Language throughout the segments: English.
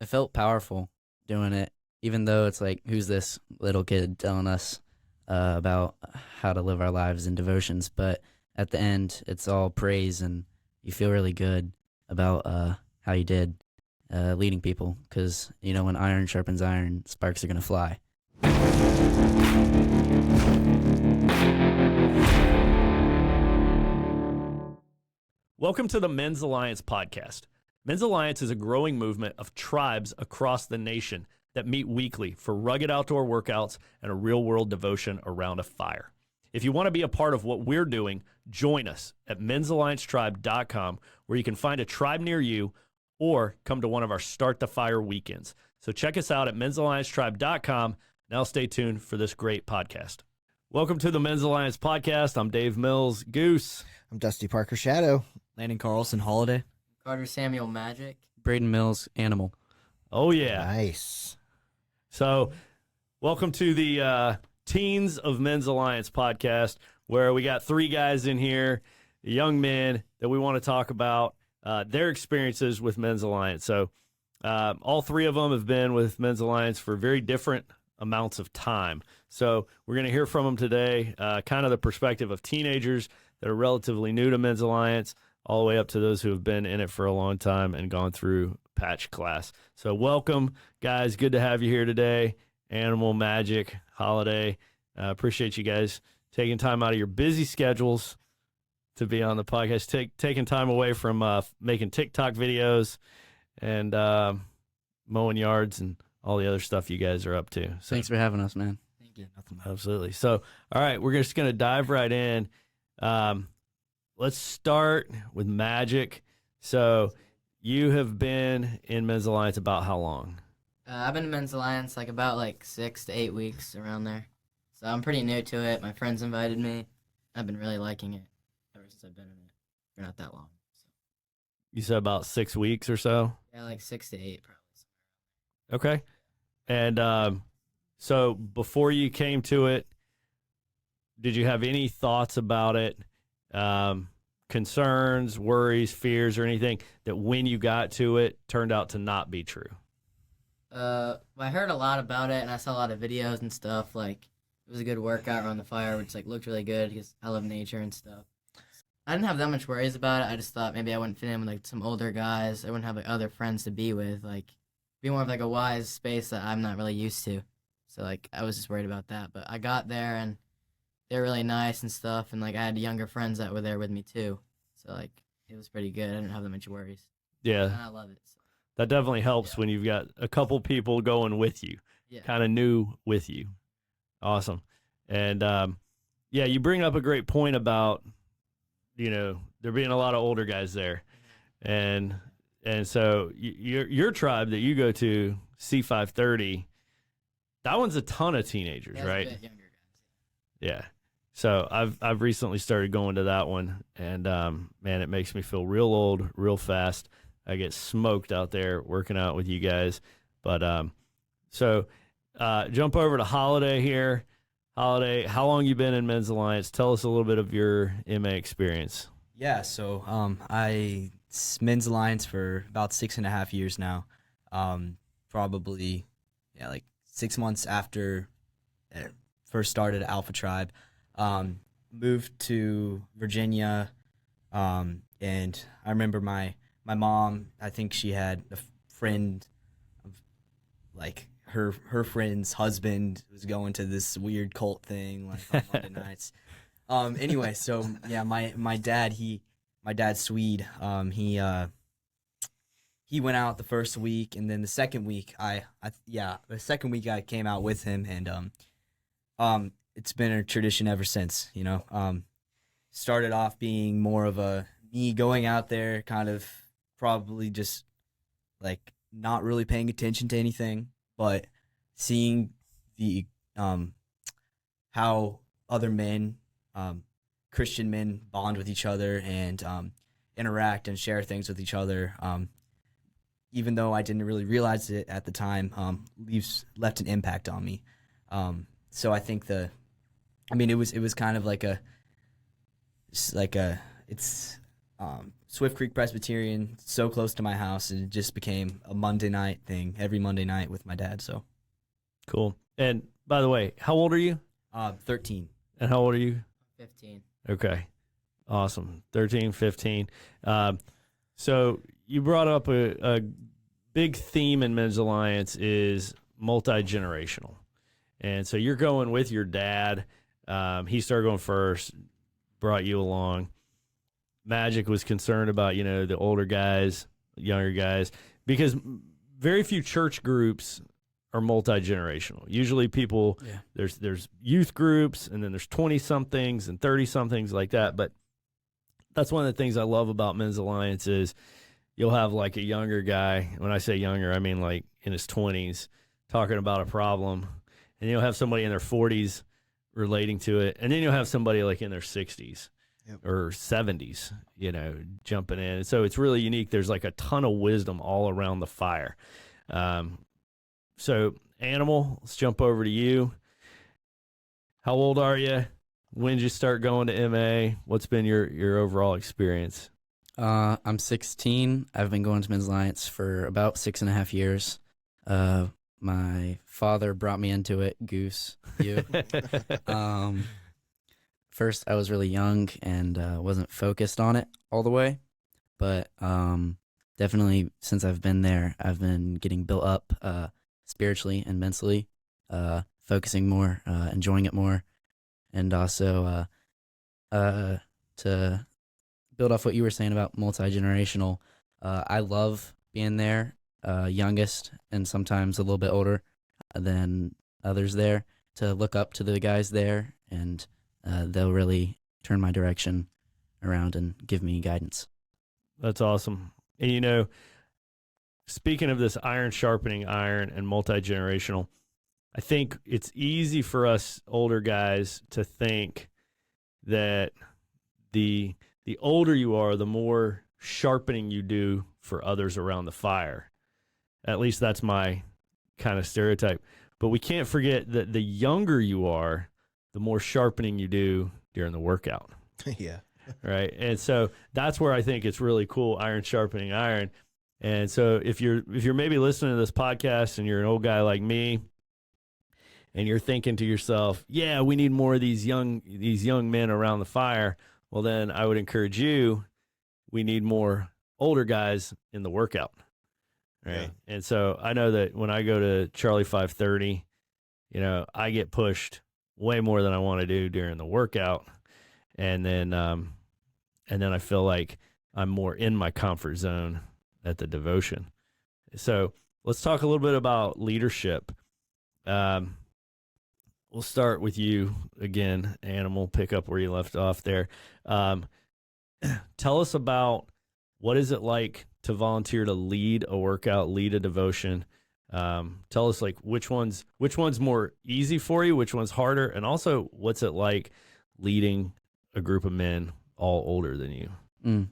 I felt powerful doing it, even though it's like, who's this little kid telling us about how to live our lives in devotions? But at the end, it's all praise, and you feel really good about how you did leading people, because when iron sharpens iron, sparks are gonna fly. Welcome to the Men's Alliance podcast. Men's Alliance is a growing movement of tribes across the nation that meet weekly for rugged outdoor workouts and a real-world devotion around a fire. If you want to be a part of what we're doing, join us at men'salliancetribe.com, where you can find a tribe near you or come to one of our Start the Fire weekends. So check us out at men'salliancetribe.com. Now stay tuned for this great podcast. Welcome to the Men's Alliance podcast. I'm Dave Mills, Goose. I'm Dusty Parker Shadow. Landon Karlsson Holiday. Carter Samuel Magic. Braeden Mills Animal. Oh, yeah. Nice. So welcome to the Teens of Men's Alliance podcast, where we got three guys in here, young men, that we want to talk about their experiences with Men's Alliance. So all three of them have been with Men's Alliance for very different amounts of time. So we're going to hear from them today, kind of the perspective of teenagers that are relatively new to Men's Alliance, all the way up to those who have been in it for a long time and gone through patch class. So welcome, guys. Good to have you here today. Animal, Magic, Holiday. Appreciate you guys taking time out of your busy schedules to be on the podcast, taking time away from making TikTok videos and mowing yards and all the other stuff you guys are up to. So, Thanks for having us, man. Thank you. absolutely. So, all right, we're just going to dive right in. Let's start with Magic. So you have been in Men's Alliance about how long? I've been in Men's Alliance about 6 to 8 weeks, around there. So I'm pretty new to it. My friends invited me. I've been really liking it ever since I've been in it. For not that long. So. You said about 6 weeks or so? Yeah, 6 to 8 probably. Okay. And so before you came to it, did you have any thoughts about it? Concerns, worries, fears, or anything that when you got to it turned out to not be true? I heard a lot about it, and I saw a lot of videos and stuff. It was a good workout around the fire, which looked really good because I love nature and stuff. I didn't have that much worries about it. I just thought maybe I wouldn't fit in with some older guys. I wouldn't have other friends to be with. Be more of a wise space that I'm not really used to. So I was just worried about that. But I got there and they're really nice and stuff, and I had younger friends that were there with me too. So it was pretty good. I didn't have that much worries. Yeah. And I love it. So. That definitely helps when you've got a couple people going with you. Yeah. Kind of new with you. Awesome. And you bring up a great point about, there being a lot of older guys there. And so your tribe that you go to, C530, that one's a ton of teenagers, Yeah, right? a bit younger guys. Yeah. So I've recently started going to that one, and man, it makes me feel real old real fast. I get smoked out there working out with you guys. But so jump over to Holiday here. Holiday, how long you been in Men's Alliance? Tell us a little bit of your MA experience. Yeah, so I Men's Alliance for about 6.5 years now. Probably 6 months after first started Alpha Tribe. Moved to Virginia, and I remember my mom, I think she had a friend of her friend's husband was going to this weird cult thing on Monday nights. Anyway, so yeah, my dad's Swede. He went out the first week, and then the second week I came out with him, and it's been a tradition ever since. Started off being more of me going out there, kind of probably just not really paying attention to anything, but seeing the how other men, Christian men, bond with each other and interact and share things with each other. Even though I didn't really realize it at the time, left an impact on me. So I think it was kind of it's Swift Creek Presbyterian, so close to my house, and it just became a Monday night thing every Monday night with my dad. So Cool. And by the way, how old are you? 13. And how old are you? 15. Okay. Awesome. 13, 15. So you brought up a big theme in Men's Alliance is multi-generational. And so you're going with your dad. He started going first, brought you along. Magic was concerned about, the older guys, younger guys, because very few church groups are multi-generational. Usually people, there's youth groups, and then there's 20-somethings and 30-somethings like that. But that's one of the things I love about Men's Alliance is you'll have like a younger guy. When I say younger, I mean like in his 20s talking about a problem. And you'll have somebody in their 40s relating to it. And then you'll have somebody like in their 60s. Yep. Or 70s, jumping in. And so it's really unique. There's like a ton of wisdom all around the fire. So Animal, let's jump over to you. How old are you? When did you start going to MA? What's been your overall experience? I'm 16. I've been going to Men's Alliance for about 6.5 years. My father brought me into it, Goose, you. First, I was really young and wasn't focused on it all the way, but definitely since I've been there, I've been getting built up spiritually and mentally, focusing more, enjoying it more, and also to build off what you were saying about multi-generational, I love being there, youngest and sometimes a little bit older than others there, to look up to the guys there, and they'll really turn my direction around and give me guidance. That's awesome. And, speaking of this iron sharpening iron and multi-generational, I think it's easy for us older guys to think that the older you are, the more sharpening you do for others around the fire. At least that's my kind of stereotype. But we can't forget that the younger you are, the more sharpening you do during the workout. Yeah. Right. And so that's where I think it's really cool, iron sharpening iron. And so if you're maybe listening to this podcast and you're an old guy like me, and you're thinking to yourself, yeah, we need more of these young men around the fire, well, then I would encourage you, we need more older guys in the workout. Right. Yeah. And so I know that when I go to Charlie 530, I get pushed way more than I want to do during the workout. And then I feel like I'm more in my comfort zone at the devotion. So let's talk a little bit about leadership. We'll start with you again, Animal, pick up where you left off there. Tell us about what is it like to volunteer to lead a workout, lead a devotion. Tell us like which one's more easy for you, which one's harder, and also what's it like leading a group of men all older than you?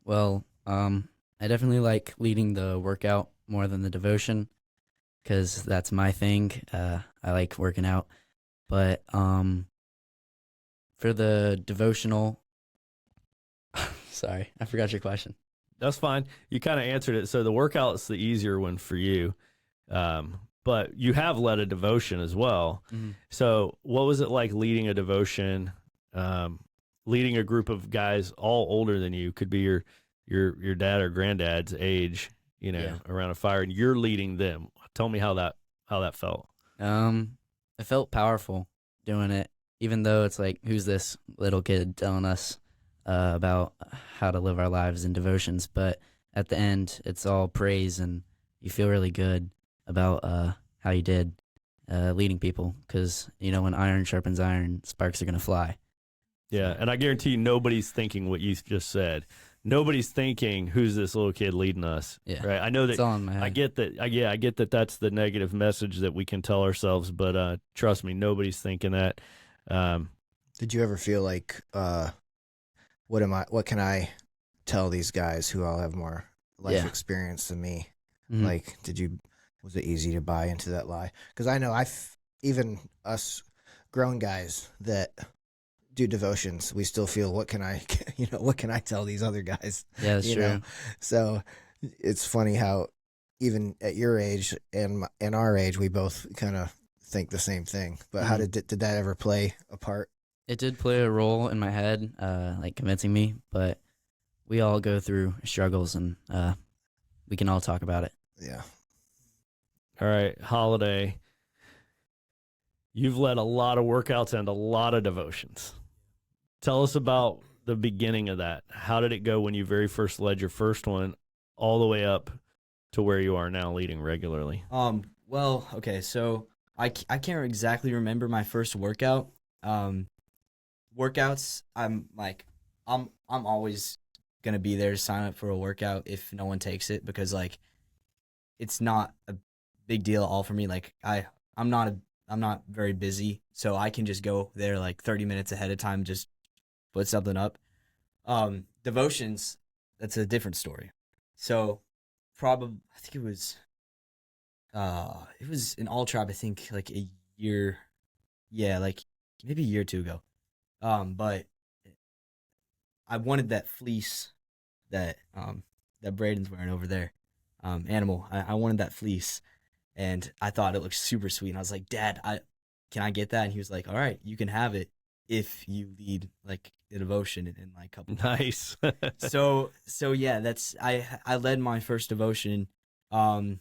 Well, I definitely like leading the workout more than the devotion because that's my thing. I like working out, but for the devotional, sorry, I forgot your question. That's fine. You kind of answered it. So the workout's the easier one for you. But you have led a devotion as well. Mm-hmm. So what was it like leading a devotion, leading a group of guys all older than you? Could be your dad or granddad's age, around a fire, and you're leading them. Tell me how that felt. It felt powerful doing it, even though it's like, who's this little kid telling us about how to live our lives in devotions? But at the end, it's all praise, and you feel really good about how you did leading people, because when iron sharpens iron, sparks are gonna fly. Yeah, and I guarantee you nobody's thinking what you just said. Nobody's thinking, who's this little kid leading us? Yeah, right. I know that. It's all in my head. I get that. I get that. That's the negative message that we can tell ourselves. But trust me, nobody's thinking that. Did you ever feel like, what can I tell these guys who all have more life experience than me? Mm-hmm. Like, was it easy to buy into that lie? Because I know even us grown guys that do devotions, we still feel, what can I, what can I tell these other guys? Yeah, that's true. know? So it's funny how even at your age and our age, we both kind of think the same thing. But how did that ever play a part? It did play a role in my head, like convincing me, but we all go through struggles, and we can all talk about it. Yeah. All right, Holiday. You've led a lot of workouts and a lot of devotions. Tell us about the beginning of that. How did it go when you very first led your first one all the way up to where you are now leading regularly? Well, okay, so I can't exactly remember my first workout. Workouts, I'm always gonna be there to sign up for a workout if no one takes it, because like it's not a big deal at all for me. Like I'm not very busy, so I can just go there like 30 minutes ahead of time, just put something up. Devotions, that's a different story. So probably, I think it was an all tribe, I think like a year, yeah, like maybe a year or two ago. But I wanted that fleece that Braeden's wearing over there. Animal. I wanted that fleece, and I thought it looked super sweet. And I was like, Dad, can I get that? And he was like, all right, you can have it if you lead like a devotion in like a couple. Nice. so yeah, that's I led my first devotion, and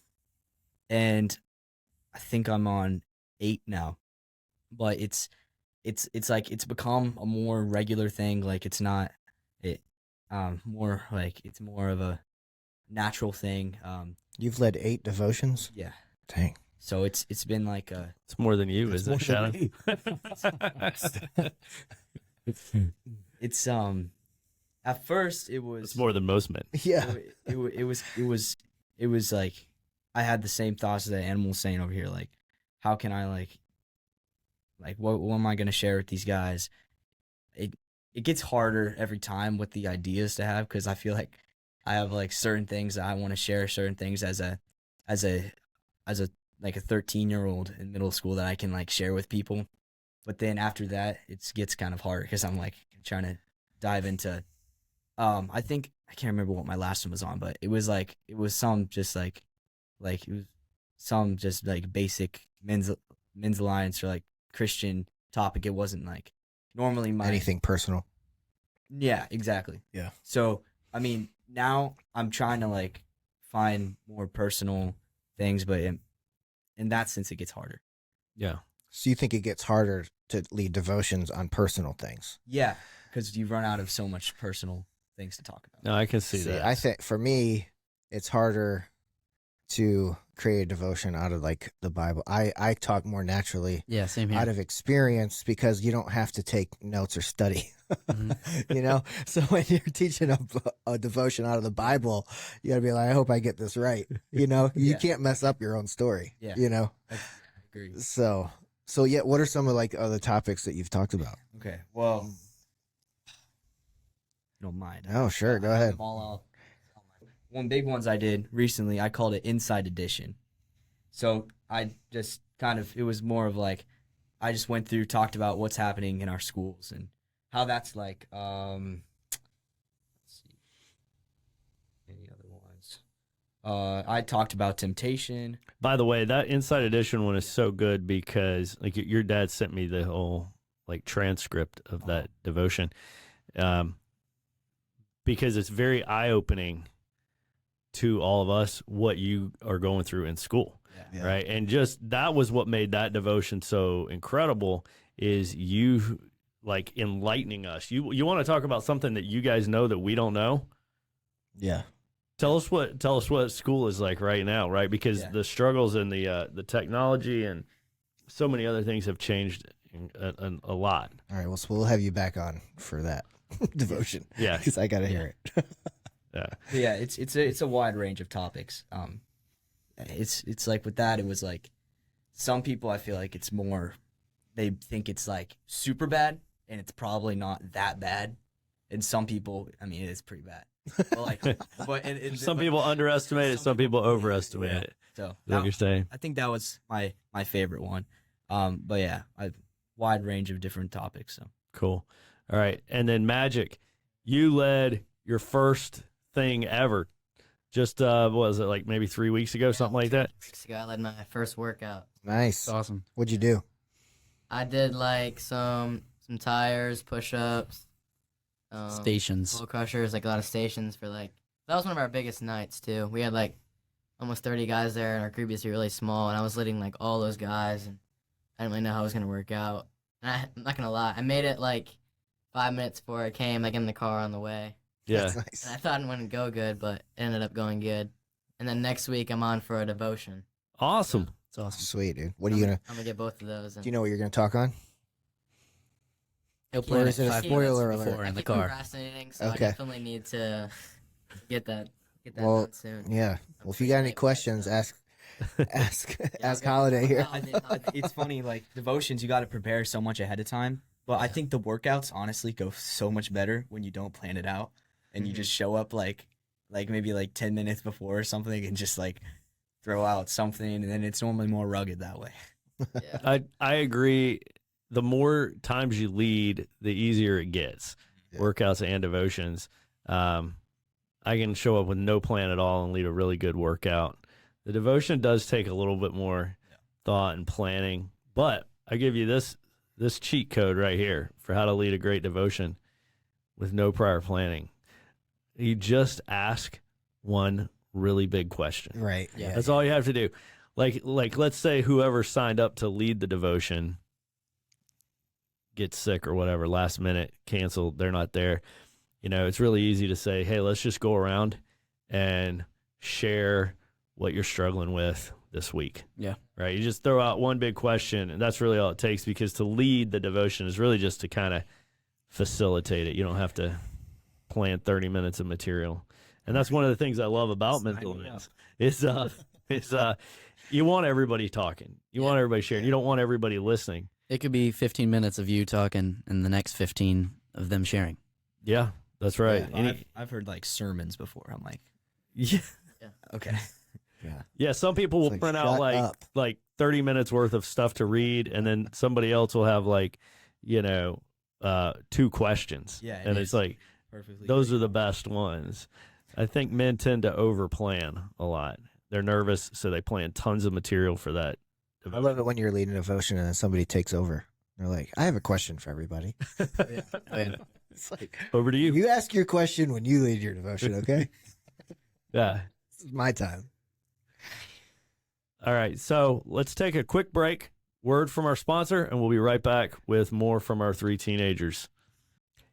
I think I'm on 8 now, but it's like it's become a more regular thing. Like it's not more like it's more of a natural thing. You've led 8 devotions? Yeah. Dang. So it's been like a. It's more than you, is it, Shannon? It's at first it was. It's more than most men. Yeah. It was like I had the same thoughts that Animal was saying over here. Like, how can I like what am I gonna share with these guys? It gets harder every time with the ideas to have, because I feel like I have like certain things that I want to share, certain things as a like a 13-year-old in middle school that I can like share with people. But then after that, it gets kind of hard because I'm like trying to dive into. I think I can't remember what my last one was on, but it was some just like it was some just like basic men's alliance or like Christian topic. It wasn't like normally anything personal. Yeah, exactly. Yeah. So I mean, now I'm trying to like find more personal things, but in that sense, it gets harder. Yeah. So you think it gets harder to lead devotions on personal things? Yeah, because you run out of so much personal things to talk about. No, I can see that. I think for me, it's harder to create a devotion out of like the Bible. I talk more naturally. Yeah, same here. Out of experience, because you don't have to take notes or study. Mm-hmm. So when you're teaching a devotion out of the Bible, you gotta be like, I hope I get this right. You can't mess up your own story. Yeah. I agree. So yeah, what are some of like other topics that you've talked about? Okay, well, you don't mind. Oh, sure, go ahead. One big ones I did recently, I called it Inside Edition. So I just it was more of like, I just went through, talked about what's happening in our schools and how that's like, let's see, any other ones. I talked about temptation. By the way, that Inside Edition one is so good because like your dad sent me the whole like transcript of that devotion, because it's very eye-opening to all of us what you are going through in school. Yeah. Right. And just that was what made that devotion so incredible, is you like enlightening us. You want to talk about something that you guys know that we don't know? Yeah. Tell us what school is like right now, right? Because the struggles and the technology and so many other things have changed a lot. All right. Well, so we'll have you back on for that devotion. Yeah. Because I got to hear it. Yeah. It's a wide range of topics. It's like with that, it was like some people, I feel like it's more, they think it's like super bad and it's probably not that bad. And some people, I mean, it is pretty bad. But some people underestimate it, some people overestimate it. So is that what you're saying? I think that was my favorite one. But yeah, a wide range of different topics. So Cool. All right. And then Magic, you led your first thing ever. Just, what was it, like maybe 3 weeks ago, something like that? 3 weeks ago, I led my first workout. Nice. It's awesome. What'd you do? I did like some tires, push-ups, Stations. pull crushers, like a lot of stations for like. That was one of our biggest nights too. We had like almost 30 guys there, and our group used to be really small. And I was leading like all those guys, and I didn't really know how it was gonna work out. And I'm not gonna lie, I made it like 5 minutes before I came, like in the car on the way. Yeah. That's nice. And I thought it wouldn't go good, but it ended up going good. And then next week I'm on for a devotion. Awesome. It's awesome. Sweet, dude. What are you gonna? I'm gonna get both of those. Do you know what you're gonna talk on? He'll Or plan is it it a 5 spoiler minutes alert? before I in the keep car. procrastinating, so Okay. I definitely need to get that Well, done soon. Yeah. Well, if you got any questions, ask ask Holiday here. It's funny, like devotions, you got to prepare so much ahead of time. But I think the workouts honestly go so much better when you don't plan it out and you just show up like maybe like 10 minutes before or something and just like throw out something, and then it's normally more rugged that way. Yeah. I agree. The more times you lead, the easier it gets. Yeah. Workouts and devotions. I can show up with no plan at all and lead a really good workout. The devotion does take a little bit more thought and planning, but I give you this cheat code right here for how to lead a great devotion with no prior planning. You just ask one really big question. Right. Yeah. That's all you have to do. Like let's say whoever signed up to lead the devotion gets sick or whatever, last minute, canceled, they're not there. You know, it's really easy to say, hey, let's just go around and share what you're struggling with this week. Yeah. Right? You just throw out one big question, and that's really all it takes, because to lead the devotion is really just to kind of facilitate it. You don't have to plan 30 minutes of material. And that's one of the things I love about mental events is you want everybody talking. You want everybody sharing. You don't want everybody listening. It could be 15 minutes of you talking and the next 15 of them sharing. Yeah, that's right. Yeah. I've heard like sermons before. I'm like, Yeah. okay. Yeah. Yeah, some people will It's like, print out shut up. like 30 minutes worth of stuff to read, and then somebody else will have like, 2 questions. Yeah, and it's like Perfectly. those are the best ones. I think men tend to overplan a lot. They're nervous, so they plan tons of material for that. I love it when you're leading a devotion and then somebody takes over. They're like, I have a question for everybody. It's like, Over to you. you ask your question when you lead your devotion, okay? Yeah. This is my time. All right, so let's take a quick break. Word from our sponsor, and we'll be right back with more from our 3 teenagers.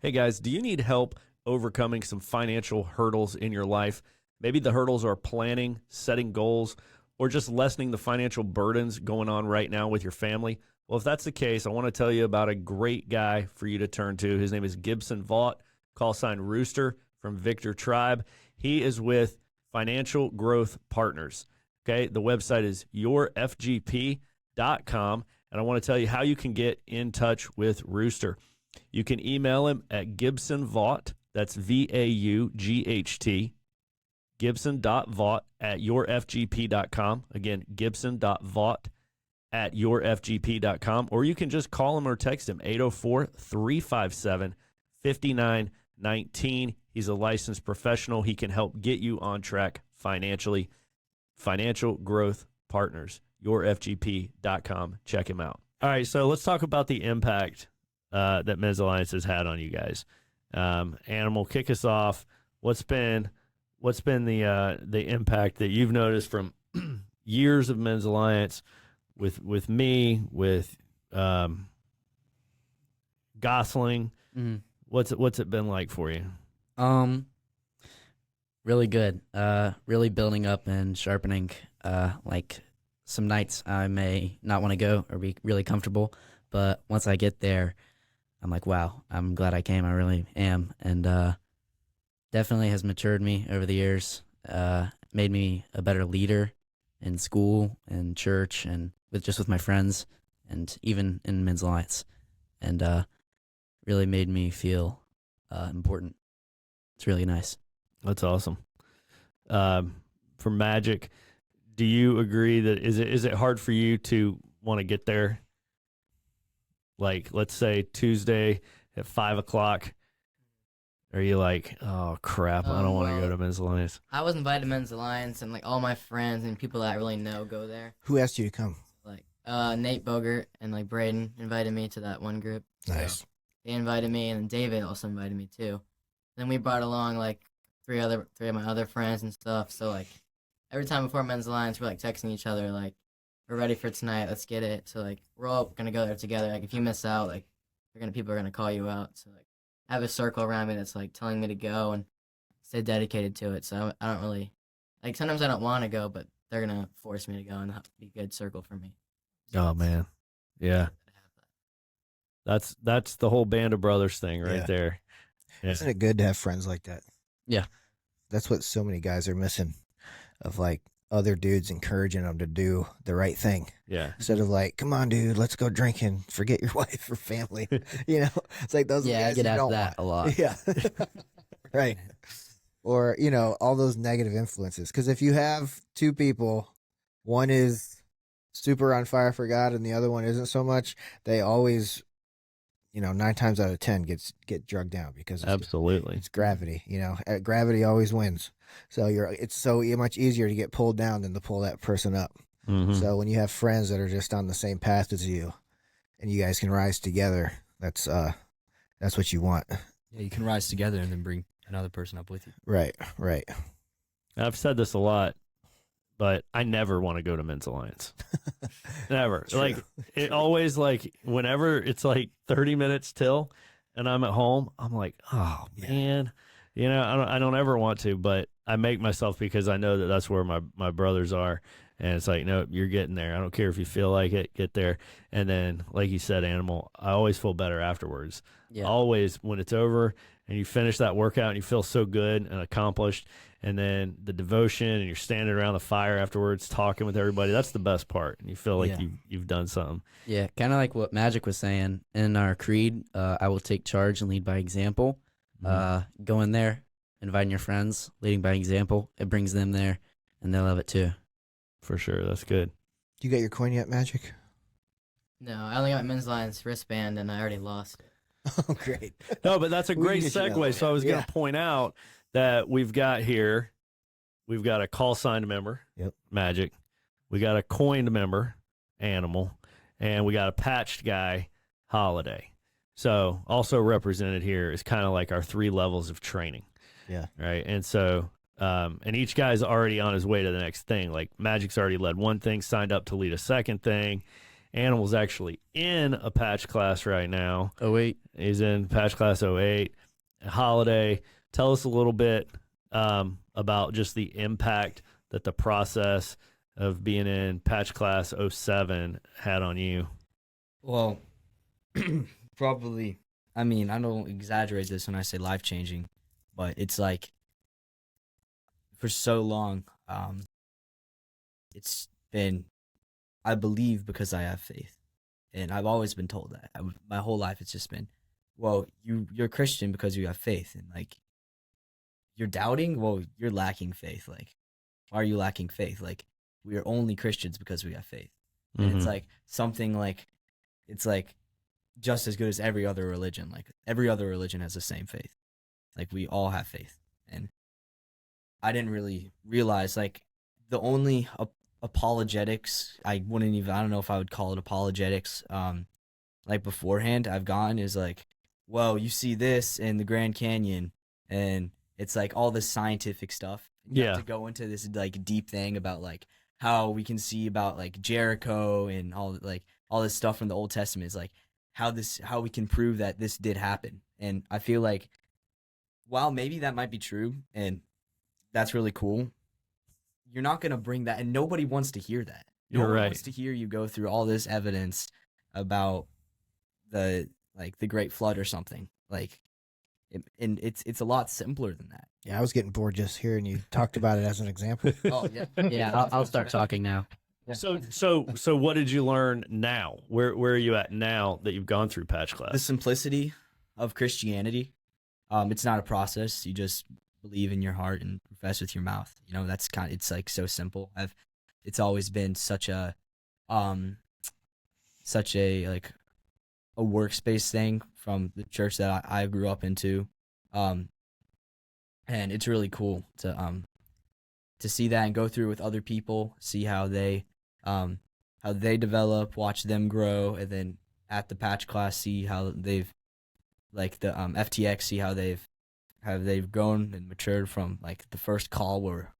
Hey guys, do you need help overcoming some financial hurdles in your life? Maybe the hurdles are planning, setting goals, or just lessening the financial burdens going on right now with your family. Well, if that's the case, I want to tell you about a great guy for you to turn to. His name is Gibson.vaught, call sign Rooster from Victor Tribe. He is with Financial Growth Partners. Okay, the website is yourfgp.com, and I want to tell you how you can get in touch with Rooster. You can email him at gibson.vaught, that's V-A-U-G-H-T, gibson.vaught at yourfgp.com. Again, gibson.vaught at yourfgp.com. Or you can just call him or text him, 804-357-5919. He's a licensed professional. He can help get you on track financially. Financial Growth Partners, yourfgp.com. Check him out. All right, so let's talk about the impact that Men's Alliance has had on you guys. Animal, kick us off. What's been the impact that you've noticed from years of Men's Alliance with me, with Gosling? Mm-hmm. What's it been like for you? Really good. Really building up and sharpening. Like some nights I may not want to go or be really comfortable, but once I get there, I'm like, wow, I'm glad I came. I really am. And definitely has matured me over the years, made me a better leader in school and church and with my friends and even in Men's Alliance. And really made me feel important. It's really nice. That's awesome. For Magic, do you agree that is it hard for you to want to get there? Like, let's say Tuesday at 5 o'clock? Are you like, oh crap, I don't want to go to Men's Alliance? I was invited to Men's Alliance, and like all my friends and people that I really know go there. Who asked you to come? Like Nate Bogert and like Braeden invited me to that one group. Nice. So they invited me, and then David also invited me too. Then we brought along like three of my other friends and stuff. So like every time before Men's Alliance, we're like texting each other like, we're ready for tonight, let's get it. So like we're all gonna go there together. Like if you miss out, like people are gonna call you out. So like I have a circle around me that's like telling me to go and stay dedicated to it. So I don't really like, sometimes I don't want to go, but they're gonna force me to go, and that'll be a good circle for me. So Oh man, yeah. That's the whole Band of Brothers thing right there. Yeah. Isn't it good to have friends like that? Yeah. That's what so many guys are missing, of like other dudes encouraging them to do the right thing. Yeah. Instead of like, come on, dude, let's go drinking, forget your wife or family. You know, it's like those are the Yeah, I guys get you asked don't that want. a lot. Yeah. Right. Or, you know, all those negative influences. Because if you have two people, one is super on fire for God and the other one isn't so much, they always, you know, 9 times out of 10 get drugged down because Absolutely. it's gravity. You know, gravity always wins. So it's so much easier to get pulled down than to pull that person up. Mhm. So when you have friends that are just on the same path as you, and you guys can rise together, that's what you want. Yeah, you can rise together and then bring another person up with you. Right. I've said this a lot, but I never want to go to Men's Alliance. Never. True. Like it always, like whenever it's like 30 minutes till and I'm at home, I'm like, oh Yeah. man, you know, I don't ever want to, but I make myself, because I know that that's where my brothers are. And it's like, no, you're getting there. I don't care if you feel like it, get there. And then, like you said, Animal, I always feel better afterwards. Yeah. Always, when it's over and you finish that workout and you feel so good and accomplished, and then the devotion and you're standing around the fire afterwards talking with everybody, that's the best part. And you feel like Yeah. you've done something. Yeah, kind of like what Magic was saying in our creed. I will take charge and lead by example. Go in there, inviting your friends, leading by example. It brings them there, and they love it too. For sure. That's good. You got your coin yet, Magic? No, I only got my Men's Alliance wristband, and I already lost it. Oh, great. No, but that's a We great can get you segue. that. So I was going Yeah. to point out that we've got a call signed member, Yep. Magic. We got a coined member, Animal, and we got a patched guy, Holiday. So also represented here is kind of like our 3 levels of training. Yeah. Right. And so, and each guy's already on his way to the next thing. Like Magic's already led one thing, signed up to lead a second thing. Animal's actually in a patch class right now. Oh wait, He's in patch class 08. Holiday, tell us a little bit about just the impact that the process of being in patch class 07 had on you. Well, probably, I mean, I don't exaggerate this when I say life-changing, but it's like, for so long, it's been, I believe because I have faith. And I've always been told that. My whole life it's just been, well, you're Christian because you have faith. And like, you're doubting? Well, you're lacking faith. Like, why are you lacking faith? Like, we are only Christians because we have faith. And it's like something like, it's like just as good as every other religion. Like, every other religion has the same faith. Like, we all have faith. And I didn't really realize, like, the only apologetics, I don't know if I would call it apologetics, like beforehand I've gotten is like, well, you see this in the Grand Canyon, and it's like all this scientific stuff. You have to go into this like deep thing about like how we can see about like Jericho and all this stuff from the Old Testament is like how we can prove that this did happen. And I feel like, while maybe that might be true and that's really cool, you're not going to bring that, and nobody wants to hear that. You're one right. wants to hear you go through all this evidence about the Great Flood or something. Like, and it's a lot simpler than that. Yeah, I was getting bored just hearing you talked about it as an example. Oh yeah, yeah, I'll start talking now. Yeah. So what did you learn now? Where are you at now that you've gone through patch class? The simplicity of Christianity. It's not a process. You just believe in your heart and profess with your mouth. You know, it's like so simple. It's always been such a like a workspace thing from the church that I grew up into, and it's really cool to see that and go through with other people, see how they develop, watch them grow, and then at the patch class see how they've like the FTX, see how they've grown and matured from like the first call where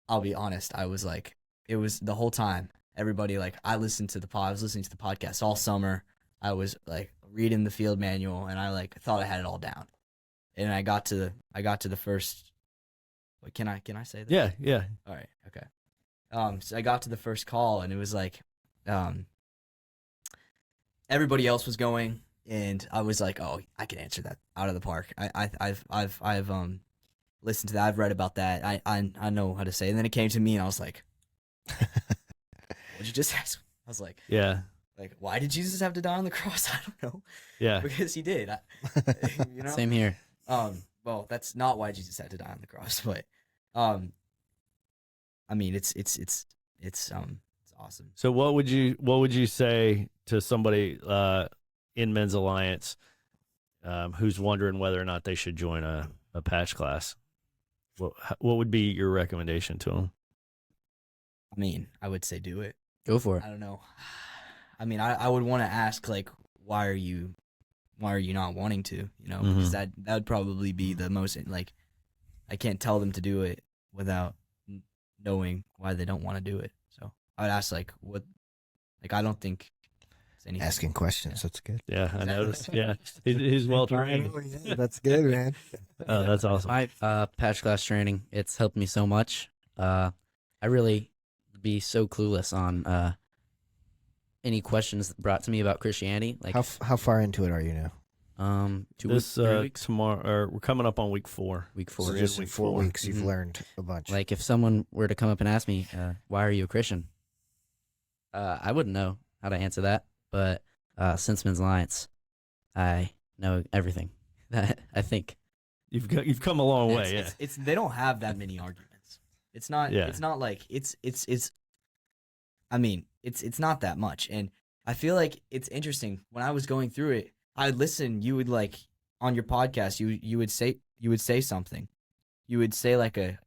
I'll be honest, I was like, it was the whole time everybody like I was listening to the podcast all summer. I was like reading the field manual and I like thought I had it all down. And I got to the first. Wait, can I say that? Yeah. All right, okay. So I got to the first call and it was like, everybody else was going and I was like, oh, I can answer that out of the park. I've listened to that. I've read about that. I know how to say it. And then it came to me and I was like, what'd you just ask? I was like, Yeah. Like, why did Jesus have to die on the cross? I don't know. Yeah. Because he did. You know? Same here. Well, that's not why Jesus had to die on the cross, but I mean, it's awesome. So what would you say to somebody in Men's Alliance who's wondering whether or not they should join a patch class? What would be your recommendation to them? I mean, I would say do it. Go for it. I don't know. I mean, I would want to ask like, why are you not wanting to? You know, because that would probably be the most like, I can't tell them to do it without knowing why they don't want to do it. So I would ask like, what? Like, I don't think it's anything. Asking questions. That's good. Yeah, I noticed. Yeah, he's well trained. Yeah, that's good, man. Oh, that's awesome. My patch class training, it's helped me so much. I really be so clueless on any questions brought to me about Christianity. Like How far into it are you now? 2 This 3 weeks. tomorrow, or we're coming up on week 4. Week So 4. just in week 4 4. weeks, you've Mhm. learned a bunch. Like if someone were to come up and ask me, why are you a Christian? I wouldn't know how to answer that. But since Men's Alliance, I know everything that I think. You've come a long way. It's they don't have that many arguments. It's not. Yeah. It's not like it's. I mean, it's not that much, and I feel like it's interesting. When I was going through it, I'd listen. You would like on your podcast. You would say something. You would say like an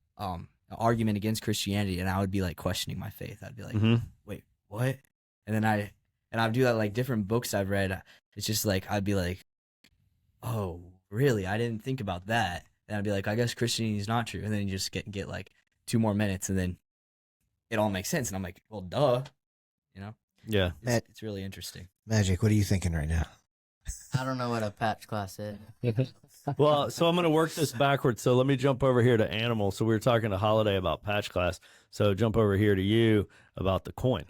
argument against Christianity, and I would be like questioning my faith. I'd be like, wait, what? And then I'd do that like different books I've read. It's just like I'd be like, oh, really? I didn't think about that. And I'd be like, I guess Christianity is not true. And then you just get like 2 more minutes, and then it all makes sense. And I'm like, well, duh. You know? Yeah. It's really interesting. Magic, what are you thinking right now? I don't know what a patch class is. Well, so I'm going to work this backwards. So let me jump over here to Animal. So we were talking to Holiday about patch class. So jump over here to you about the coin,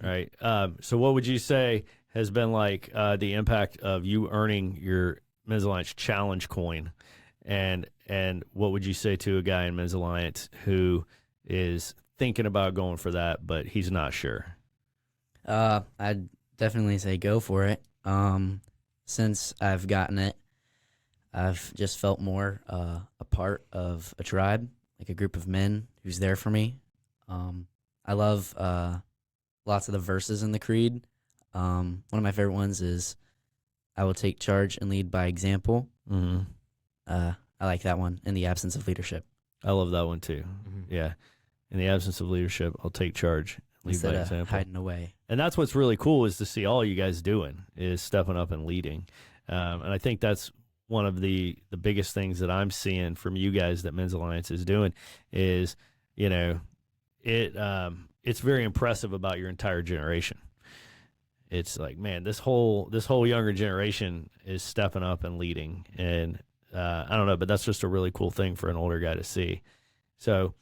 right? So what would you say has been like the impact of you earning your Men's Alliance Challenge coin, and what would you say to a guy in Men's Alliance who is thinking about going for that, but he's not sure? I'd definitely say go for it. Since I've gotten it, I've just felt more a part of a tribe, like a group of men who's there for me. I love lots of the verses in the creed. One of my favorite ones is, I will take charge and lead by example. I like that one, in the absence of leadership. I love that one too. Yeah. In the absence of leadership, I'll take charge, lead Instead by of example. hiding away. And that's what's really cool, is to see all you guys doing is stepping up and leading. And I think that's one of the biggest things that I'm seeing from you guys that Men's Alliance is doing is, you know, it's very impressive about your entire generation. It's like, man, this whole younger generation is stepping up and leading. And I don't know, but that's just a really cool thing for an older guy to see. So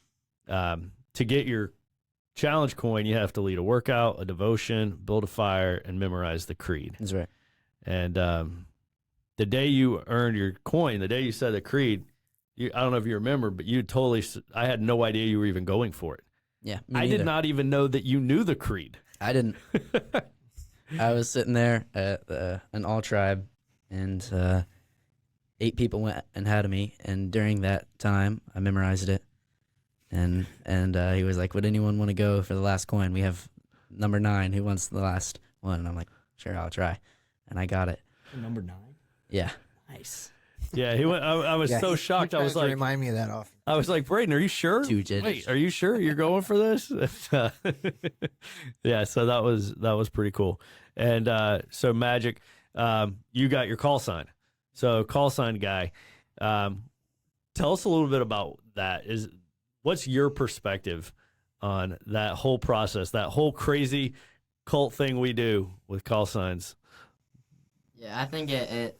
to get your challenge coin, you have to lead a workout, a devotion, build a fire, and memorize the creed. That's right. And the day you earned your coin, the day you said the creed, I don't know if you remember, but I had no idea you were even going for it. Yeah, I did not even know that you knew the creed. I didn't. I was sitting there at an all tribe, and 8 people went ahead of me, and during that time, I memorized it. And he was like, would anyone want to go for the last coin? We have number 9. Who wants the last one? And I'm like, sure, I'll try. And I got it. Number 9. Yeah. Nice. Yeah, he went. I was Yeah, so he shocked. I tries was to like, remind me of that often. I was like, Braeden, are you sure? 2 digits. Wait, are you sure you're going for this? Yeah, so that was pretty cool. And so Magic, you got your call sign. So call sign guy, tell us a little bit about that. What's your perspective on that whole process, that whole crazy cult thing we do with call signs? Yeah, I think it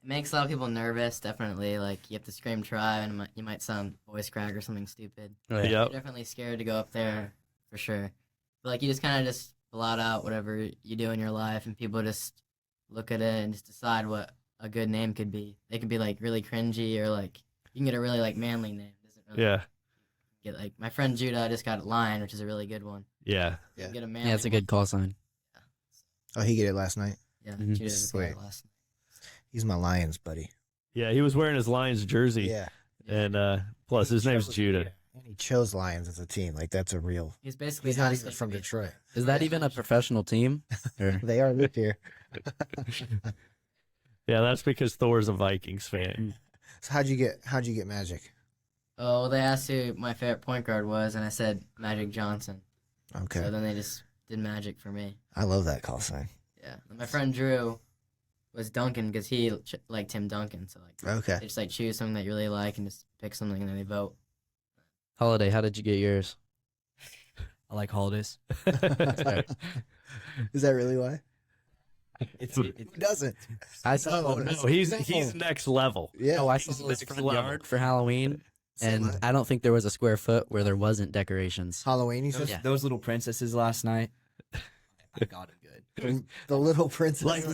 makes a lot of people nervous. Definitely, like you have to scream try, and you might sound voice crack or something stupid. Right. You're Yep. definitely scared to go up there for sure. But like you just kind of just blot out whatever you do in your life, and people just look at it and just decide what a good name could be. They could be like really cringy, or like you can get a really like manly name. It doesn't really Yeah. get like my friend Judah just got Lion, which is a really good one. Yeah. You Yeah. can get a manly Yeah, it's a good call sign. Oh, he get it last night. Yeah, Mhm. Judah just got it Sweet. last. He's my Lions buddy. Yeah. He was wearing his Lions jersey. Yeah. And plus, his name's Judah. And he chose Lions as a team. Like, that's a real. He's basically He's not asked even it from to be- Detroit. Is that even a professional team? Or They are this year. Yeah, that's because Thor's a Vikings fan. So how'd you get Magic? Oh, they asked who my favorite point guard was, and I said Magic Johnson. Okay. So then they just did Magic for me. I love that call sign. Yeah. And my friend Drew was Duncan because he liked Tim Duncan. So like Okay. they just like choose something that you really like and just pick something and then they vote. Holiday, how did you get yours? I like holidays. Is that really why? It's Who doesn't? I saw Oh, No, he's next level. Yeah. I saw his next front level. yard for Halloween, Same. and I don't think there was a square foot where there wasn't decorations. Halloween, you said? Yeah. Those little princesses last night. I got it good. The little princess. Like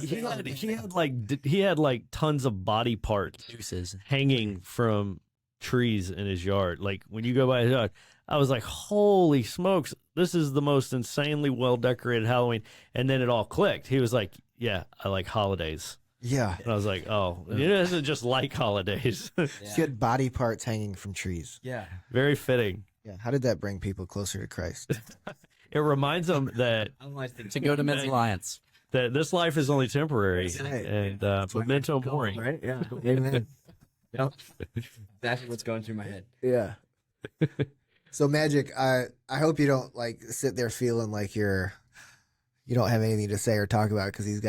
he had like tons of body parts Deuces. hanging from trees in his yard. Like when you go by his yard, I was like, holy smokes, this is the most insanely well decorated Halloween. And then it all clicked. He was like, yeah, I like holidays. Yeah. And I was like, oh, it doesn't just like holidays. He had body parts hanging from trees. Yeah. Very fitting. Yeah. How did that bring people closer to Christ? It reminds them that I don't like things To go to Men's Alliance. this life is only temporary, That's right. and memento mori. right? Yeah. Amen. Yep. Exactly what's going through my head. Yeah. So Magic, I hope you don't like sit there feeling like you don't have anything to say or talk about because these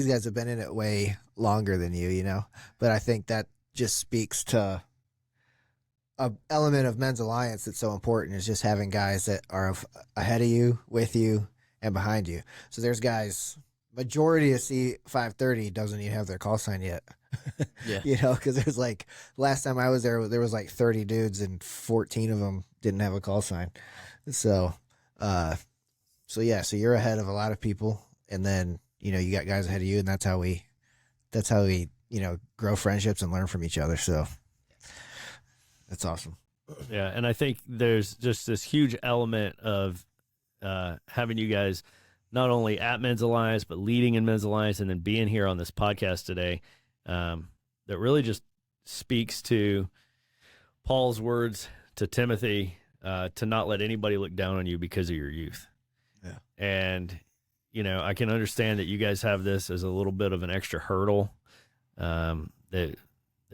guys have been in it way longer than you know. But I think that just speaks to a element of Men's Alliance that's so important is just having guys that are ahead of you, with you, and behind you. So there's guys. Majority of C530 doesn't even have their call sign yet. Yeah. You know, because there's like last time I was there was like 30 dudes and 14 of them didn't have a call sign. So yeah, so you're ahead of a lot of people, and then you got guys ahead of you, and that's how we grow friendships and learn from each other. So that's awesome. Yeah, and I think there's just this huge element of having you guys not only at Men's Alliance, but leading in Men's Alliance, and then being here on this podcast today, that really just speaks to Paul's words to Timothy, to not let anybody look down on you because of your youth. Yeah. And, I can understand that you guys have this as a little bit of an extra hurdle that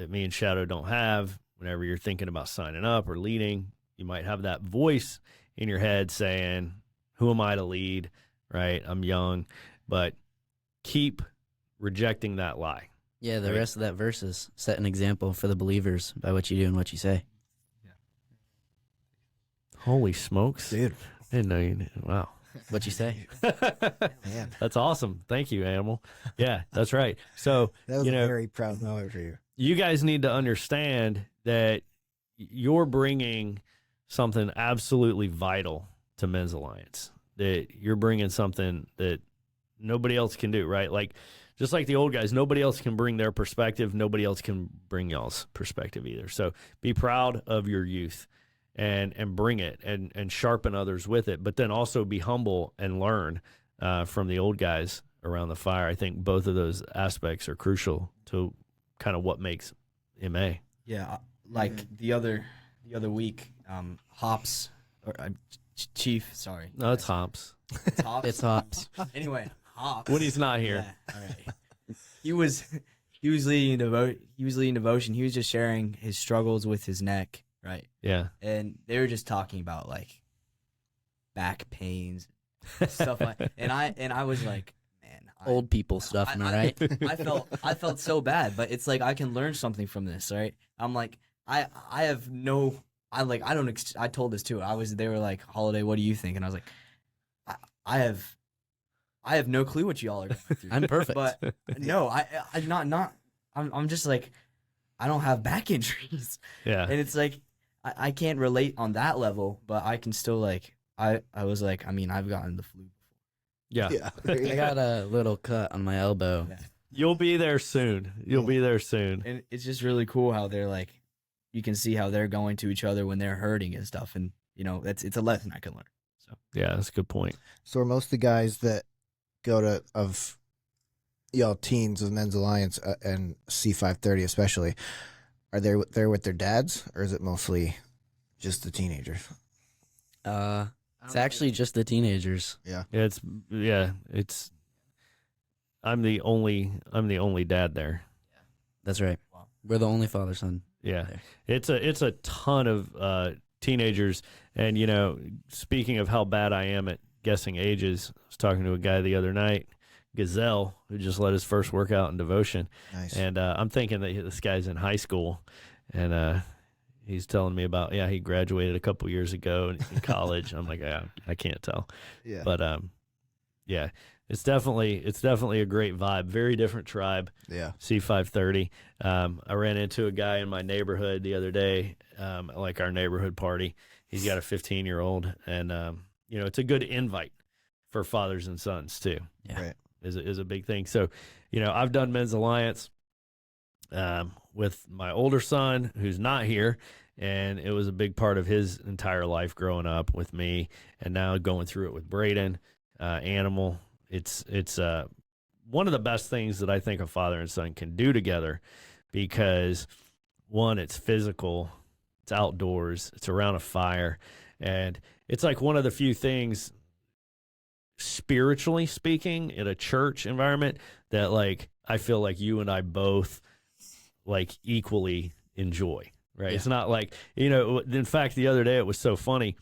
me and Shadow don't have. Whenever you're thinking about signing up or leading, you might have that voice in your head saying, who am I to lead, right? I'm young. But keep rejecting that lie. Yeah, the Right. rest of that verse is set an example for the believers by what you do and what you say. Holy smokes. Dude, I didn't know you did. Wow. What you say? man, That's awesome. Thank you, Animal. Yeah, that's right. So, that was you a know, very proud moment for you. you guys need to understand that you're bringing something absolutely vital to Men's Alliance, that you're bringing something that nobody else can do, right? Like, just like the old guys, nobody else can bring their perspective. Nobody else can bring y'all's perspective either. So be proud of your youth and bring it and sharpen others with it, but then also be humble and learn from the old guys around the fire. I think both of those aspects are crucial to kind of what makes MA. Yeah, like the other week, Hops or Chief. Sorry, No, it's Hops. it's Hops. It's Hops. Anyway, Hops. When he's not here. Yeah, all right. he was leading devotion. He was just sharing his struggles with his neck, right? Yeah. And they were just talking about like back pains, stuff like. And I was like, man, Old people stuff, am I right? I felt so bad, but it's like I can learn something from this, right? I'm like, I have no, I like, I don't. I told this too. They were like, Holiday, what do you think? And I was like, I have no clue what y'all are going through. I'm perfect. But no, I'm not. I'm just like, I don't have back injuries. Yeah. And it's like, I can't relate on that level, but I can still like, I was like, I mean, I've gotten the flu before. Yeah. I got a little cut on my elbow. Yeah. You'll be there soon. You'll be there soon. And it's just really cool how they're like, you can see how they're going to each other when they're hurting and stuff. And, you know, it's a lesson I can learn. So Yeah, that's a good point. So are most of the guys that go to of y'all teens of Men's Alliance and C530 especially, are they there with their dads, or is it mostly just the teenagers? It's actually just the teenagers. Yeah, it's I'm the only dad there. That's right. Wow. We're the only father-son. Yeah. there. It's a ton of teenagers, and you know, speaking of how bad I am at guessing ages, I was talking to a guy the other night, Gazelle, who just led his first workout in devotion. Nice. And I'm thinking that this guy's in high school, and he's telling me about, he graduated a couple years ago in college. I'm like, yeah, I can't tell. Yeah. But yeah, it's definitely a great vibe. Very different tribe. Yeah. C530. I ran into a guy in my neighborhood the other day, like our neighborhood party. He's got a 15-year-old, and you know, it's a good invite for fathers and sons too. Yeah. Right. Is a big thing. So, you know, I've done Men's Alliance with my older son, who's not here, and it was a big part of his entire life growing up with me, and now going through it with Braeden Animal. It's one of the best things that I think a father and son can do together, because one, it's physical, it's outdoors, it's around a fire, and it's like one of the few things, spiritually speaking, in a church environment that like I feel like you and I both like equally enjoy, right? Yeah. It's not like, you know, in fact, the other day it was so funny.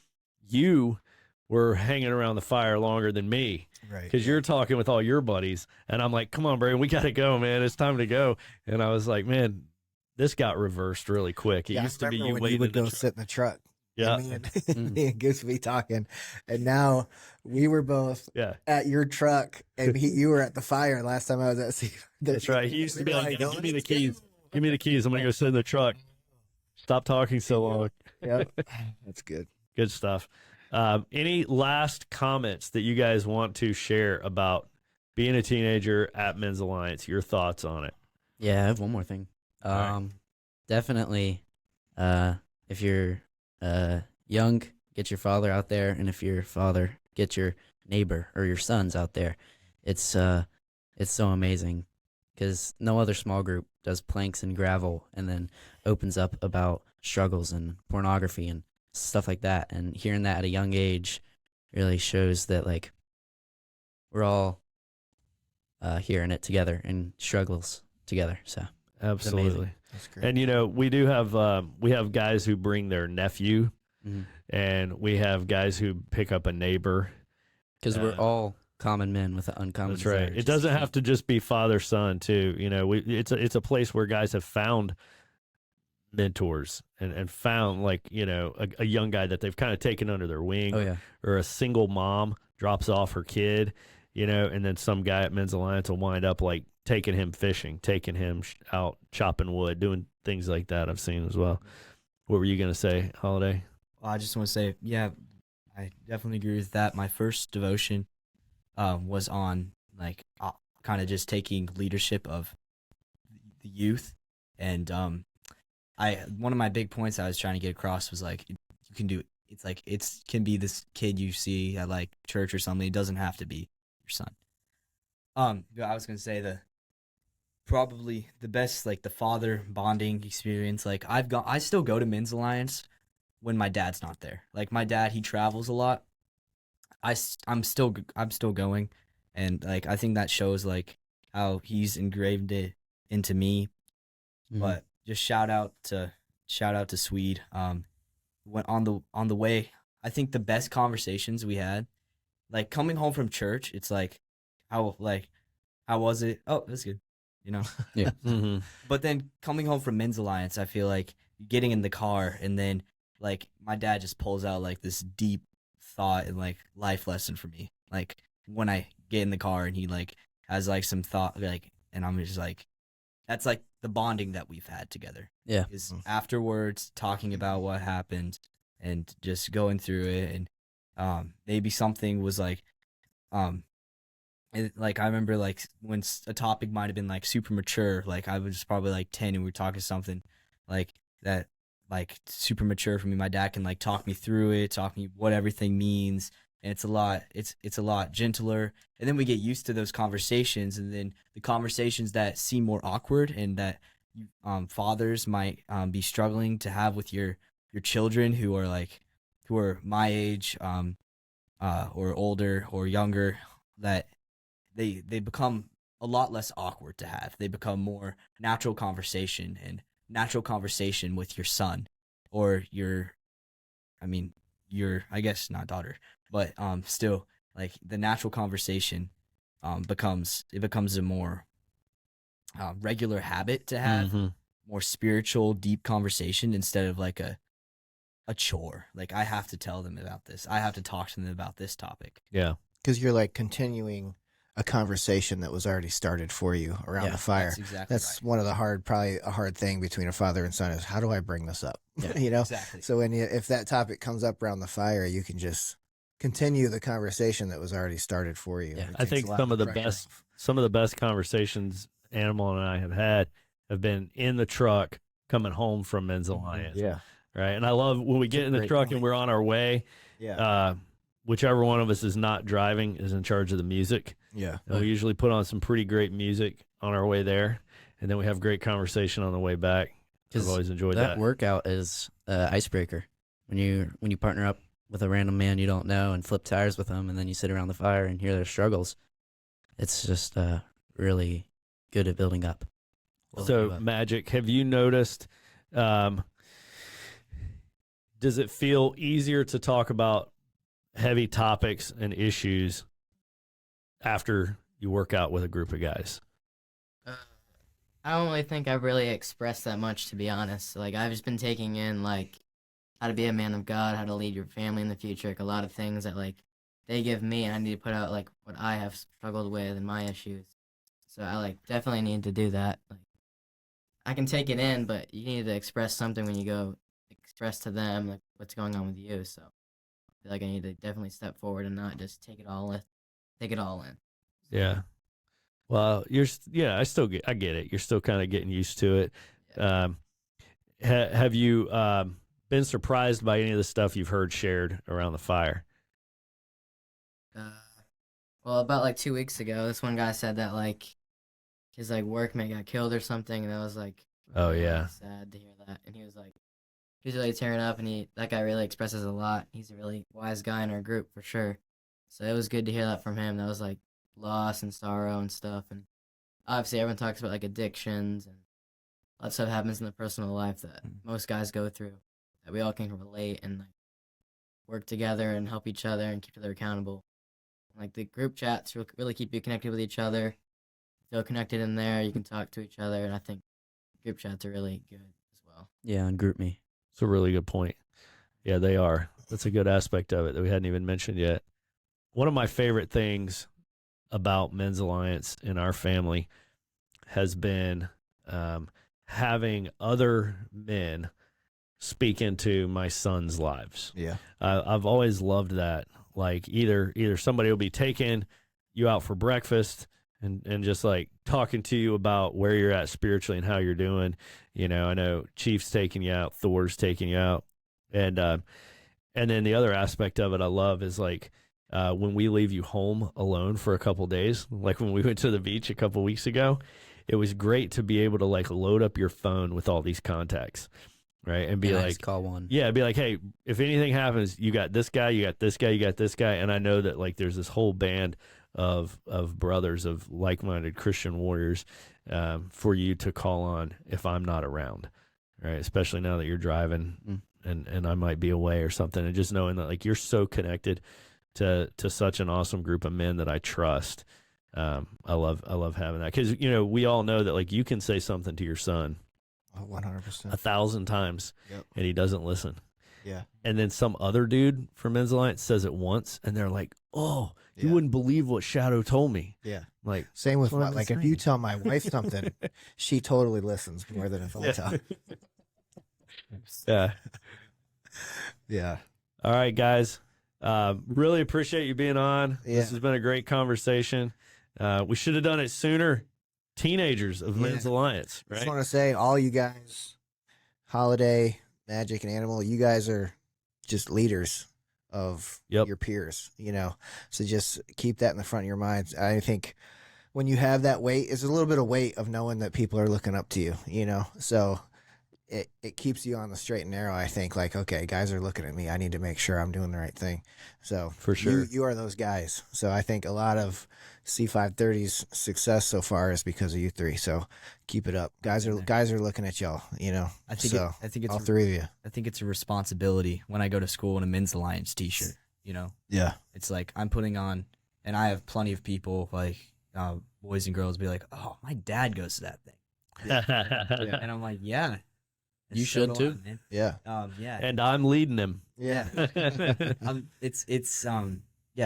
You were hanging around the fire longer than me, Right. because you're talking with all your buddies, and I'm like, come on, Braeden, we got to go, man. It's time to go. And I was like, man, this got reversed really quick. It Yeah, used I to be remember you when waiting you would in the go truck. sit in the truck. Yeah. And me and Goose would be talking, and now we were both Yeah. at your truck, and you were at the fire. Last time I was at C. That's right. He used to be like, "Go, give me the let's go." keys. Give me the keys. I'm going to go sit in the truck. Stop talking so long. Yep. That's good. Good stuff. Any last comments that you guys want to share about being a teenager at Men's Alliance? Your thoughts on it? Yeah, I have one more thing. right. Definitely, if you're young, get your father out there, and if you're a father, get your neighbor or your sons out there. It's so amazing, because no other small group does planks and gravel and then opens up about struggles and pornography and stuff like that. And hearing that at a young age really shows that like we're all hearing it together and struggles together. So Absolutely. That's great. And, you know, we do have we have guys who bring their nephew, and we have guys who pick up a neighbor. because we're all common men with an uncommon That's right. desire. It doesn't have to just be father son too. You know, it's a place where guys have found mentors and found, like, you know, a young guy that they've kind of taken under their wing. Oh yeah. Or a single mom drops off her kid, you know, and then some guy at Men's Alliance will wind up like taking him fishing, taking him out chopping wood, doing things like that. I've seen as well. What were you going to say, Holiday? Well, I just want to say, yeah, I definitely agree with that. My first devotion was on like kind of just taking leadership of the youth, and one of my big points I was trying to get across was like, you can do it. It's like can be this kid you see at like church or something. It doesn't have to be your son. I was gonna say probably the best, like, the father bonding experience. Like, I still go to Men's Alliance when my dad's not there. Like, my dad, he travels a lot. I'm still going, and like I think that shows like how he's engraved it into me. Mhm. But just shout out to Swede. Went on the way. I think the best conversations we had, like coming home from church, it's how was it? Oh, that's good. You know. Yeah. Mm-hmm. But then coming home from Men's Alliance, I feel like getting in the car and then like my dad just pulls out like this deep thought and like life lesson for me. Like when I get in the car and he like has like some thought like, and I'm just like, that's like the bonding that we've had together. Yeah. Is afterwards talking about what happened and just going through it, and maybe something was like like I remember like when a topic might have been like super mature, like I was probably like 10 and we were talking something like that, like super mature for me. My dad can like talk me through it, talk me what everything means, and it's a lot gentler. And then we get used to those conversations, and then the conversations that seem more awkward and that fathers might be struggling to have with your children who are my age or older or younger, that they become a lot less awkward to have. They become more natural conversation, and natural conversation with your son or your I guess not daughter, but still like the natural conversation becomes a more regular habit to have, Mm-hmm. more spiritual, deep conversation instead of like a chore. Like I have to tell them about this. I have to talk to them about this topic. Yeah. Because you're like continuing a conversation that was already started for you around Yeah, the fire. That's exactly That's right. one of the probably a hard thing between a father and son is how do I bring this up? Yeah, You know? Exactly. So if that topic comes up around the fire, you can just continue the conversation that was already started for you. Yeah. It I takes think a lot some of the pressure best off. some of the best conversations Animal and I have been in the truck coming home from Men's Alliance. Yeah. Right. And I love when we get in the great truck point. and we're on our way. Yeah. Whichever one of us is not driving is in charge of the music. Yeah. And we usually put on some pretty great music on our way there, and then we have great conversation on the way back. I've 'Cause always enjoyed that that. workout is icebreaker. When you partner up with a random man you don't know and flip tires with them, and then you sit around the fire and hear their struggles, it's just really good at building up. So, Magic, have you noticed, does it feel easier to talk about heavy topics and issues after you work out with a group of guys? I don't really think I've really expressed that much, to be honest. Like, I've just been taking in, like, how to be a man of God, how to lead your family in the future, like, a lot of things that, like, they give me, and I need to put out, like, what I have struggled with and my issues. So I, like, definitely need to do that. Like, I can take it in, but you need to express something when you go express to them, like, what's going on with you. So I feel like I need to definitely step forward and not just take it all in. Yeah. Well, I get it. You're still kind of getting used to it. Yeah. Have you been surprised by any of the stuff you've heard shared around the fire? Well, about like 2 weeks ago, this one guy said that like his like workmate got killed or something, and I was like, Oh, really yeah. sad to hear that. And he was like, he's really tearing up, and that guy really expresses a lot. He's a really wise guy in our group for sure. So it was good to hear that from him. That was like loss and sorrow and stuff. And obviously, everyone talks about like addictions and a lot of stuff happens in the personal life that most guys go through that we all can relate and like work together and help each other and keep each other accountable. Like the group chats really keep you connected with each other. Feel connected in there. You can talk to each other, and I think group chats are really good as well. Yeah, and group me. It's a really good point. Yeah, they are. That's a good aspect of it that we hadn't even mentioned yet. One of my favorite things about Men's Alliance in our family has been having other men speak into my son's lives. Yeah. I've always loved that. Like either somebody will be taking you out for breakfast and just like talking to you about where you're at spiritually and how you're doing. You know, I know Chief's taking you out, Thor's taking you out. And then the other aspect of it I love is like when we leave you home alone for a couple days, like when we went to the beach a couple weeks ago, it was great to be able to like load up your phone with all these contacts. Right. And be I like, just call one. yeah, be like, hey, if anything happens, you got this guy, you got this guy, you got this guy. And I know that like there's this whole band of brothers, of like-minded Christian warriors, for you to call on if I'm not around, right? Especially now that you're driving and I might be away or something, and just knowing that like you're so connected to such an awesome group of men that I trust. I love having that, because you know we all know that like you can say something to your son 100%. 1,000 times, and he doesn't listen. Yeah. And then some other dude from Men's Alliance says it once, and they're like, "Oh, you wouldn't believe what Shadow told me." Yeah. Like Same with what I'm like if you tell my wife something, she totally listens more than if I tell. Yeah. Yeah. All right, guys. Really appreciate you being on. Yeah. This has been a great conversation. We should have done it sooner. Teenagers of Men's Alliance, I just right? want to say, all you guys, Holiday, Magic, and Animal, you guys are just leaders of your peers, you know. So just keep that in the front of your minds. I think when you have that weight, it's a little bit of weight of knowing that people are looking up to you, you know. So it keeps you on the straight and narrow. I think, like, okay, guys are looking at me. I need to make sure I'm doing the right thing. So For sure. you are those guys. So I think a lot of C530's success so far is because of you three. So keep it up. Guys are looking at y'all, you know. I think it's all three of you. I think it's a responsibility when I go to school in a Men's Alliance t-shirt, you know. Yeah. It's like I'm putting on, and I have plenty of people like boys and girls be like, "Oh, my dad goes to that thing." And I'm like, "Yeah. You should too." Man. Yeah. Yeah. And I'm leading him. Yeah.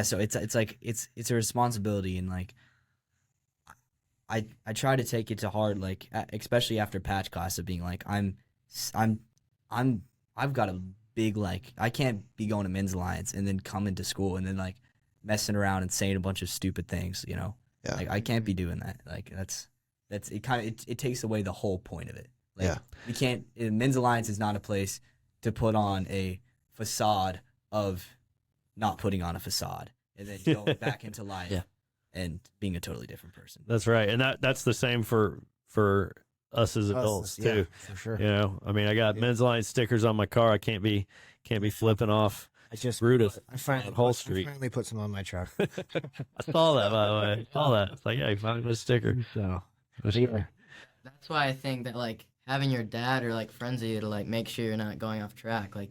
So it's like it's a responsibility, and like I try to take it to heart, like especially after patch class, of being like I've got a big, like, I can't be going to Men's Alliance and then coming to school and then like messing around and saying a bunch of stupid things, you know. Yeah. Like I can't be doing that. Like that's it. Kind of it takes away the whole point of it. Like, Yeah. You can't. Men's Alliance is not a place to put on a facade of not putting on a facade and then going back into life and being a totally different person. That's right. And that's the same for us as adults too. For sure. You know, I mean, I got Men's Alliance stickers on my car. I can't be flipping off Brutus I finally Whole Street. finally put some on my truck. I saw that, by the way. I saw that. It's like, yeah, you finally put a sticker. So That's why I think that like having your dad or like friends of you to like make sure you're not going off track. Like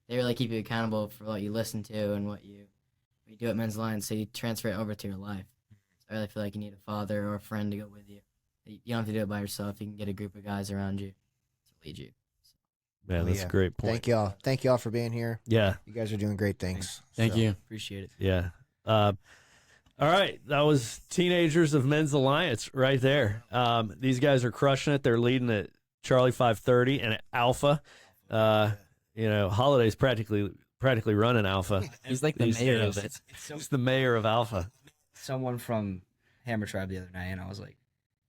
they really keep you accountable for what you listen to and what you do at Men's Alliance, so you transfer it over to your life. So I really feel like you need a father or a friend to go with you. You don't have to do it by yourself. You can get a group of guys around you to lead you. Man, that's a great point. Thank y'all for being here. Yeah. You guys are doing great things. Thank you. Appreciate it. Yeah. All right. That was Teenagers of Men's Alliance right there. These guys are crushing it. They're leading at Charlie 530 and at Alpha. You know, Holiday's practically running Alpha. He's like the mayor of it. He's the mayor of Alpha. Someone from Hammer Tribe the other night, and I was like,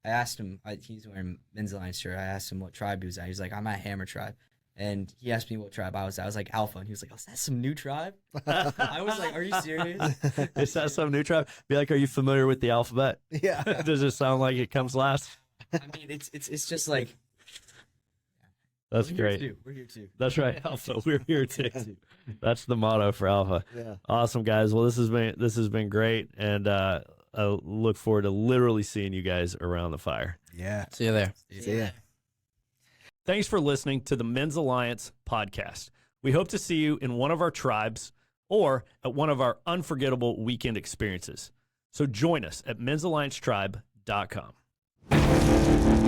I asked him, he's wearing Men's Alliance shirt. I asked him what tribe he was at. He was like, I'm at Hammer Tribe. And he asked me what tribe I was at. I was like, Alpha. And he was like, oh, is that some new tribe? I was like, are you serious? Is that some new tribe? Be like, are you familiar with the alphabet? Yeah. Does it sound like it comes last? I mean, it's just like. That's great. We're here too. That's right, Alpha. We're here too. That's the motto for Alpha. Yeah. Awesome, guys. Well, this has been great, and I look forward to literally seeing you guys around the fire. Yeah. See you there. See ya. Thanks for listening to the Men's Alliance podcast. We hope to see you in one of our tribes or at one of our unforgettable weekend experiences. So join us at men'salliancetribe.com.